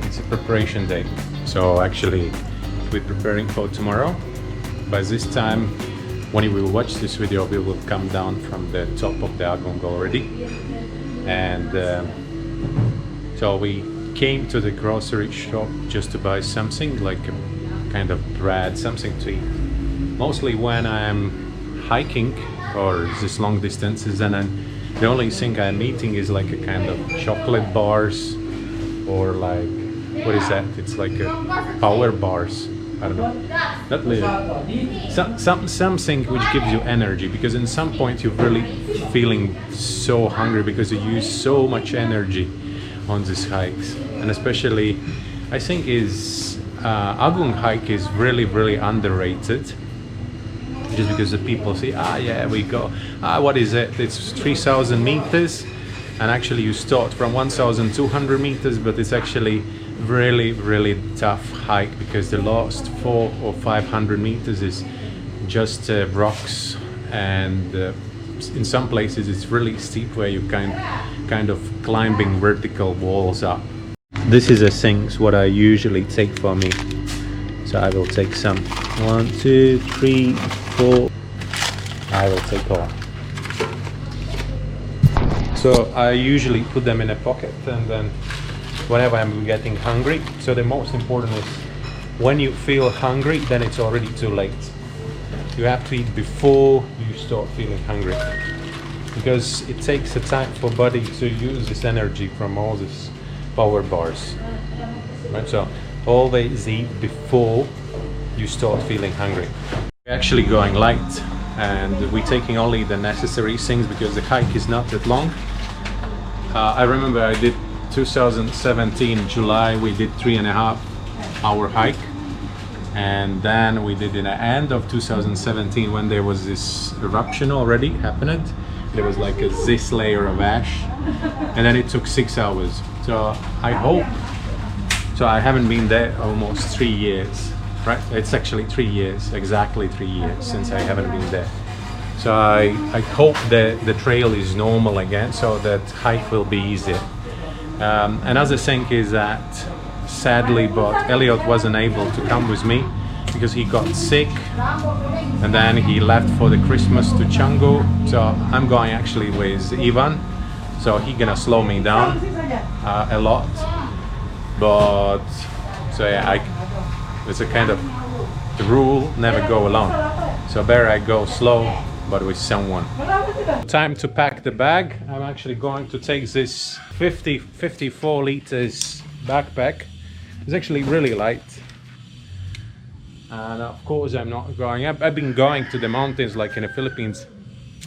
it's a preparation day. So actually we're preparing for tomorrow. By this time, when you will watch this video, we will come down from the top of the Agung already. And so we came to the grocery shop just to buy something like a kind of bread, something to eat. Mostly when I'm hiking or this long distances, and then the only thing I'm eating is like a kind of chocolate bars or like, what is that? It's like a power bars. I don't know. Not really. Something which gives you energy, because in some point you're really feeling so hungry because you use so much energy on these hikes. And especially, I think Agung hike is really underrated. Just because the people say, yeah, we go, what is it? It's 3,000 meters, and actually you start from 1,200 meters, but it's actually really tough hike, because the last 400 or 500 meters is just rocks, and in some places it's really steep where you kind of climbing vertical walls up. This is a things what I usually take for me. So I will take some. 1, 2, 3, 4. I will take all. So I usually put them in a pocket, and then whenever I'm getting hungry. So the most important is when you feel hungry, then it's already too late. You have to eat before you start feeling hungry, because it takes a time for body to use this energy from all these power bars. Right? So always eat before you start feeling hungry. We're actually going light, and we're taking only the necessary things because the hike is not that long. I remember I did 2017 July, we did 3.5 hour hike, and then we did in the end of 2017 when there was this eruption already happened. There was like this layer of ash, and then it took 6 hours. So I hope, so I haven't been there almost 3 years, right? It's actually 3 years, exactly 3 years since I haven't been there. So I hope that the trail is normal again, so that hike will be easier. Another thing is that sadly, but Elliot wasn't able to come with me because he got sick, and then he left for the Christmas to Canggu. So I'm going actually with Ivan, so he's gonna slow me down a lot. But so yeah, it's a kind of the rule, never go alone. So better I go slow, but with someone. Time to pack the bag. I'm actually going to take this 54 liters backpack. It's actually really light. And of course I'm not going up. I've been going to the mountains like in the Philippines.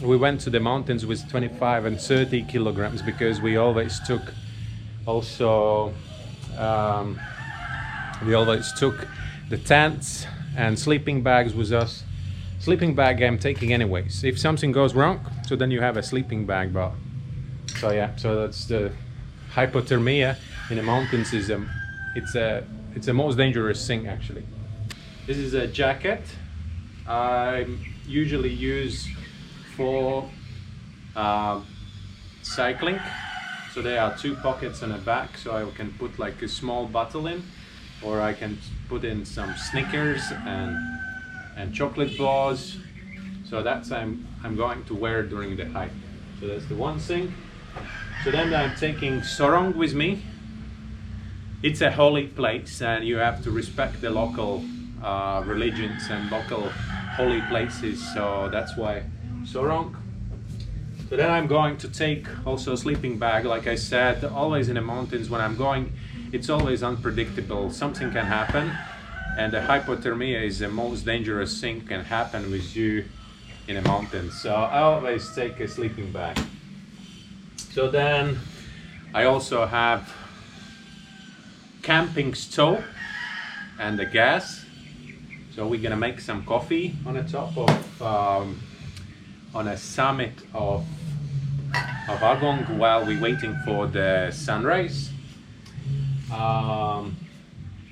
We went to the mountains with 25 and 30 kilograms because we always took also the tents and sleeping bags with us. Sleeping bag I'm taking anyways. If something goes wrong, so then you have a sleeping bag. But so yeah, so that's the hypothermia in the mountains is it's the most dangerous thing actually. This is a jacket I usually use for cycling. So there are 2 pockets on the back, so I can put like a small bottle in, or I can put in some Snickers and chocolate bars. So that's I'm going to wear during the hike. So that's the one thing. So then I'm taking sarong with me. It's a holy place, and you have to respect the local religions and local holy places. So that's why sarong. So then I'm going to take also a sleeping bag. Like I said, always in the mountains when I'm going, it's always unpredictable. Something can happen, and the hypothermia is the most dangerous thing can happen with you in the mountains. So I always take a sleeping bag. So then I also have camping stove and the gas. So we're gonna make some coffee on the top of on a summit of Agung while we're waiting for the sunrise.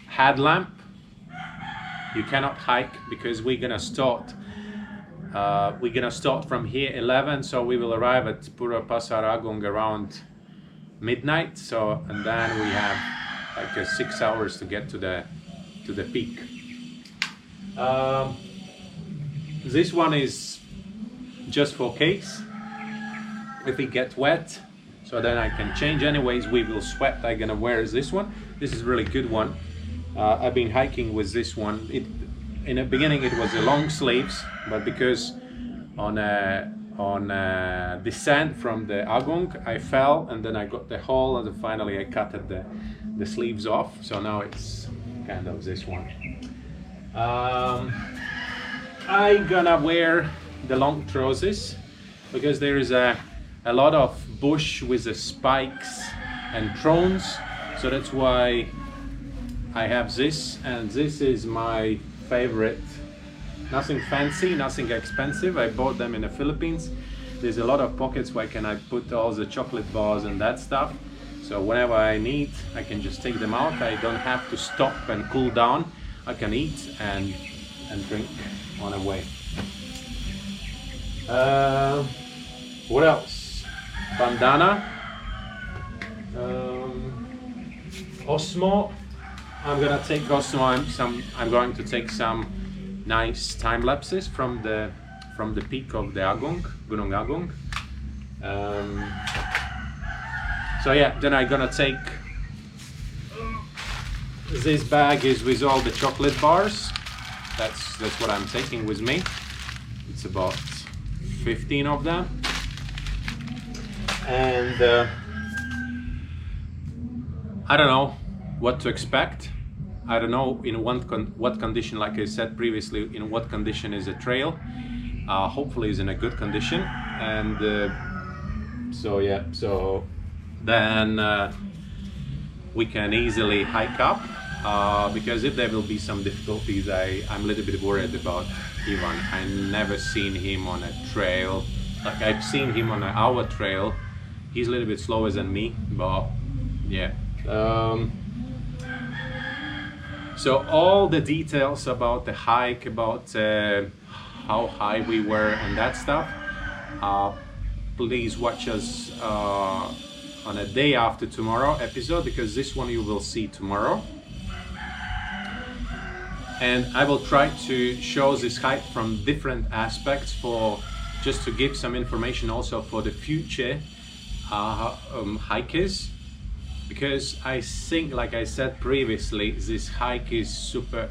Headlamp. You cannot hike because we're gonna start from here 11, so we will arrive at Pura Pasar Agung around midnight. So, and then we have like 6 hours to get to the peak. This one is just for case if it gets wet, so then I can change. Anyways, we will sweat. I'm gonna wear this one. This is a really good one. I've been hiking with this one. In the beginning it was a long sleeves, but because on descent from the Agung I fell and then I got the hole, and then finally I cut the sleeves off, so now it's kind of this one. I'm gonna wear the long trousers because there is a lot of bush with the spikes and thorns, so that's why I have this, and this is my favorite. Nothing fancy, nothing expensive. I bought them in the Philippines. There's a lot of pockets where can I put all the chocolate bars and that stuff, so whenever I need I can just take them out. I don't have to stop and cool down. I can eat and drink on the way. What else? Bandana, Osmo. I'm gonna take Osmo. I'm going to take some nice time lapses from the peak of the Agung, Gunung Agung. So yeah, then I'm gonna take this bag is with all the chocolate bars. That's what I'm taking with me. It's about 15 of them, and I don't know what to expect. I don't know in what condition, like I said previously, in what condition is a trail. Hopefully it's in a good condition, and so yeah, so then we can easily hike up, because if there will be some difficulties, I'm a little bit worried about Ivan. I never seen him on a trail. Like I've seen him on our trail. He's a little bit slower than me, but yeah. So all the details about the hike, about how high we were and that stuff, please watch us on a day after tomorrow episode, because this one you will see tomorrow. And I will try to show this hike from different aspects, for just to give some information also for the future hikers, because I think, like I said previously, this hike is super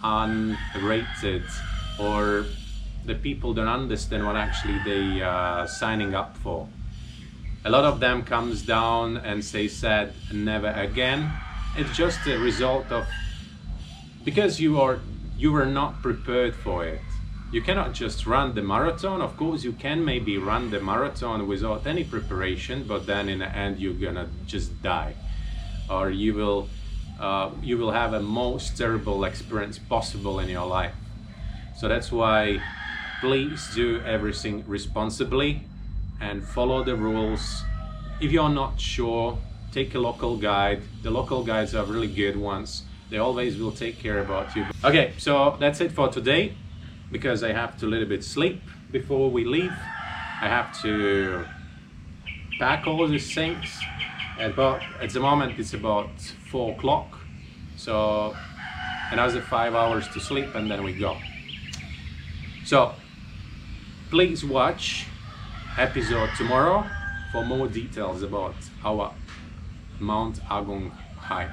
unrated, or the people don't understand what actually they are signing up for. A lot of them comes down and say said never again. It's just a result of, because you were not prepared for it. You cannot just run the marathon. Of course you can maybe run the marathon without any preparation, but then in the end you're gonna just die, or you will have a most terrible experience possible in your life. So that's why please do everything responsibly and follow the rules. If you're not sure, take a local guide. The local guides are really good ones. They always will take care about you. Okay, so that's it for today, because I have to a little bit sleep before we leave. I have to pack all these things, but at the moment it's about 4 o'clock, so another 5 hours to sleep and then we go. So please watch episode tomorrow for more details about our Mount Agung hike.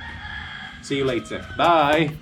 See you later. Bye.